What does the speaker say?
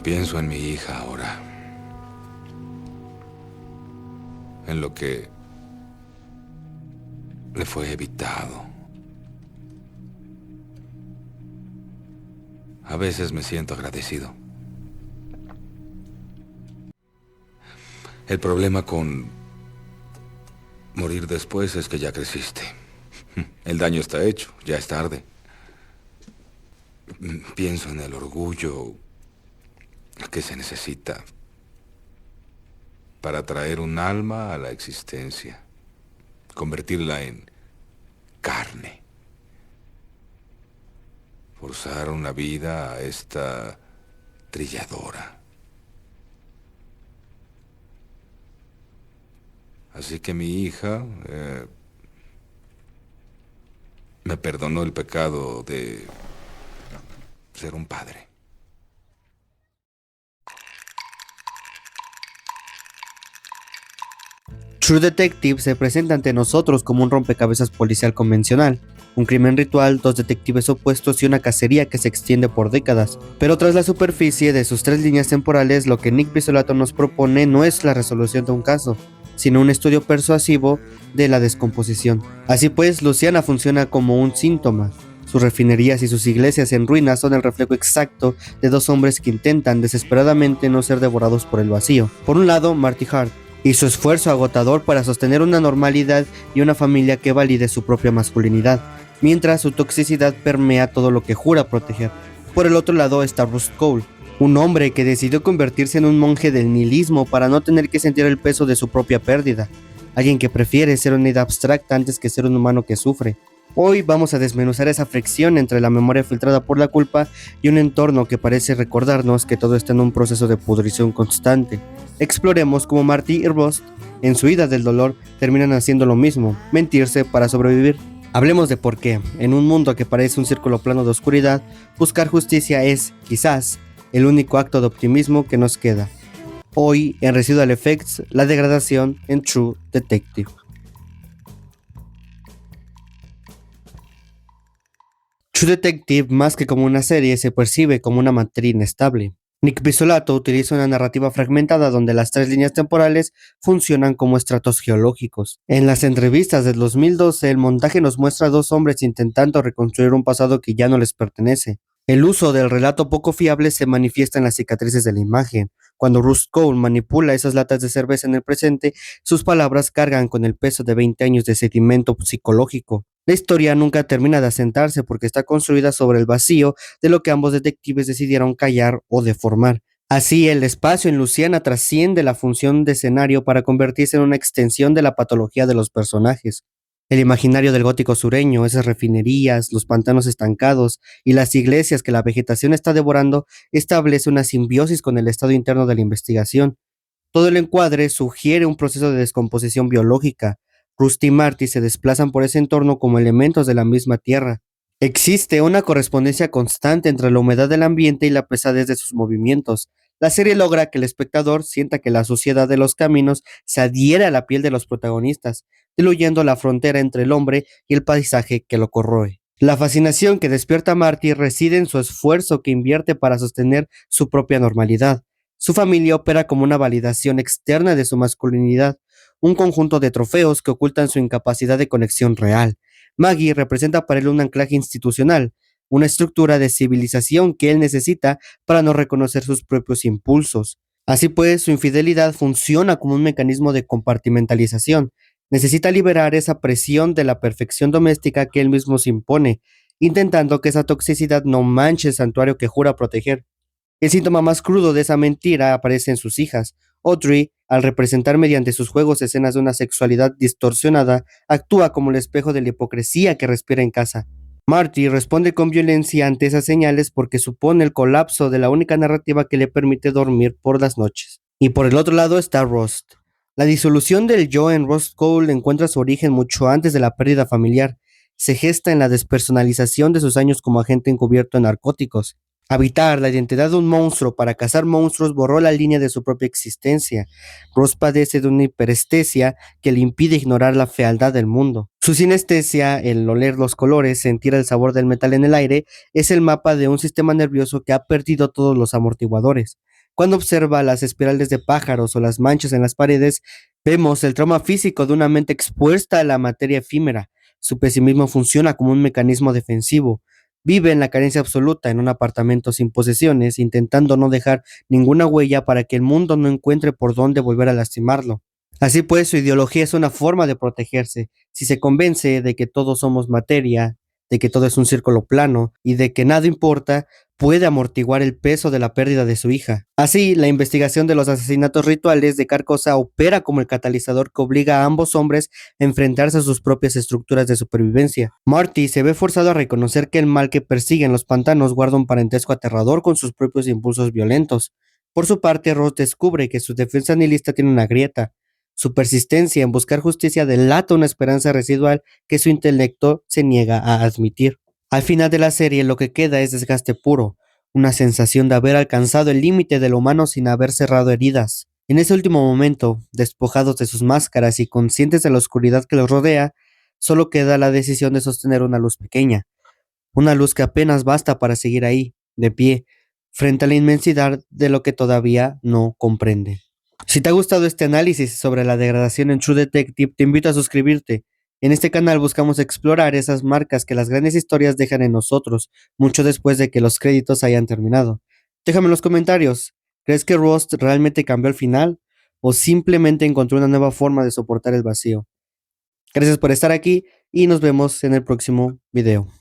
Pienso en mi hija ahora. En lo que le fue evitado. A veces me siento agradecido. El problema con morir después es que ya creciste. El daño está hecho, ya es tarde. Pienso en el orgullo que se necesita para traer un alma a la existencia, convertirla en carne, forzar una vida a esta trilladora. Así que mi hija me perdonó el pecado de ser un padre. True Detective se presenta ante nosotros como un rompecabezas policial convencional, un crimen ritual, dos detectives opuestos y una cacería que se extiende por décadas. Pero tras la superficie de sus 3 líneas temporales, lo que Nick Pizzolatto nos propone no es la resolución de un caso, sino un estudio persuasivo de la descomposición. Así pues, Luciana funciona como un síntoma. Sus refinerías y sus iglesias en ruinas son el reflejo exacto de 2 hombres que intentan desesperadamente no ser devorados por el vacío. Por un lado, Marty Hart, y su esfuerzo agotador para sostener una normalidad y una familia que valide su propia masculinidad, mientras su toxicidad permea todo lo que jura proteger. Por el otro lado está Rust Cohle, un hombre que decidió convertirse en un monje del nihilismo para no tener que sentir el peso de su propia pérdida, alguien que prefiere ser una idea abstracta antes que ser un humano que sufre. Hoy vamos a desmenuzar esa fricción entre la memoria filtrada por la culpa y un entorno que parece recordarnos que todo está en un proceso de pudrición constante. Exploremos cómo Marty y Rust, en su ida del dolor, terminan haciendo lo mismo, mentirse para sobrevivir. Hablemos de por qué, en un mundo que parece un círculo plano de oscuridad, buscar justicia es, quizás, el único acto de optimismo que nos queda. Hoy, en Residual Effects, la degradación en True Detective. True Detective, más que como una serie, se percibe como una materia inestable. Nick Pizzolatto utiliza una narrativa fragmentada donde las 3 líneas temporales funcionan como estratos geológicos. En las entrevistas del 2012, el montaje nos muestra a 2 hombres intentando reconstruir un pasado que ya no les pertenece. El uso del relato poco fiable se manifiesta en las cicatrices de la imagen. Cuando Rust Cohle manipula esas latas de cerveza en el presente, sus palabras cargan con el peso de 20 años de sedimento psicológico. La historia nunca termina de asentarse porque está construida sobre el vacío de lo que ambos detectives decidieron callar o deformar. Así, el espacio en Luciana trasciende la función de escenario para convertirse en una extensión de la patología de los personajes. El imaginario del gótico sureño, esas refinerías, los pantanos estancados y las iglesias que la vegetación está devorando, establece una simbiosis con el estado interno de la investigación. Todo el encuadre sugiere un proceso de descomposición biológica. Rust y Marty se desplazan por ese entorno como elementos de la misma tierra. Existe una correspondencia constante entre la humedad del ambiente y la pesadez de sus movimientos. La serie logra que el espectador sienta que la suciedad de los caminos se adhiere a la piel de los protagonistas, diluyendo la frontera entre el hombre y el paisaje que lo corroe. La fascinación que despierta a Marty reside en su esfuerzo que invierte para sostener su propia normalidad. Su familia opera como una validación externa de su masculinidad, un conjunto de trofeos que ocultan su incapacidad de conexión real. Maggie representa para él un anclaje institucional, una estructura de civilización que él necesita para no reconocer sus propios impulsos. Así pues, su infidelidad funciona como un mecanismo de compartimentalización. Necesita liberar esa presión de la perfección doméstica que él mismo se impone, intentando que esa toxicidad no manche el santuario que jura proteger. El síntoma más crudo de esa mentira aparece en sus hijas. Audrey, al representar mediante sus juegos escenas de una sexualidad distorsionada, actúa como el espejo de la hipocresía que respira en casa. Marty responde con violencia ante esas señales porque supone el colapso de la única narrativa que le permite dormir por las noches. Y por el otro lado está Rust. La disolución del yo en Rust Cohle encuentra su origen mucho antes de la pérdida familiar. Se gesta en la despersonalización de sus años como agente encubierto en narcóticos. Habitar la identidad de un monstruo para cazar monstruos borró la línea de su propia existencia. Ross padece de una hiperestesia que le impide ignorar la fealdad del mundo. Su sinestesia, el oler los colores, sentir el sabor del metal en el aire, es el mapa de un sistema nervioso que ha perdido todos los amortiguadores. Cuando observa las espirales de pájaros o las manchas en las paredes, vemos el trauma físico de una mente expuesta a la materia efímera. Su pesimismo funciona como un mecanismo defensivo. Vive en la carencia absoluta en un apartamento sin posesiones, intentando no dejar ninguna huella para que el mundo no encuentre por dónde volver a lastimarlo. Así pues, su ideología es una forma de protegerse. Si se convence de que todos somos materia, de que todo es un círculo plano y de que nada importa, puede amortiguar el peso de la pérdida de su hija. Así, la investigación de los asesinatos rituales de Carcosa opera como el catalizador que obliga a ambos hombres a enfrentarse a sus propias estructuras de supervivencia. Marty se ve forzado a reconocer que el mal que persigue en los pantanos guarda un parentesco aterrador con sus propios impulsos violentos. Por su parte, Ross descubre que su defensa nihilista tiene una grieta. Su persistencia en buscar justicia delata una esperanza residual que su intelecto se niega a admitir. Al final de la serie lo que queda es desgaste puro, una sensación de haber alcanzado el límite de lo humano sin haber cerrado heridas. En ese último momento, despojados de sus máscaras y conscientes de la oscuridad que los rodea, solo queda la decisión de sostener una luz pequeña, una luz que apenas basta para seguir ahí, de pie, frente a la inmensidad de lo que todavía no comprende. Si te ha gustado este análisis sobre la degradación en True Detective, te invito a suscribirte. En este canal buscamos explorar esas marcas que las grandes historias dejan en nosotros, mucho después de que los créditos hayan terminado. Déjame en los comentarios, ¿crees que Rust realmente cambió al final? ¿O simplemente encontró una nueva forma de soportar el vacío? Gracias por estar aquí y nos vemos en el próximo video.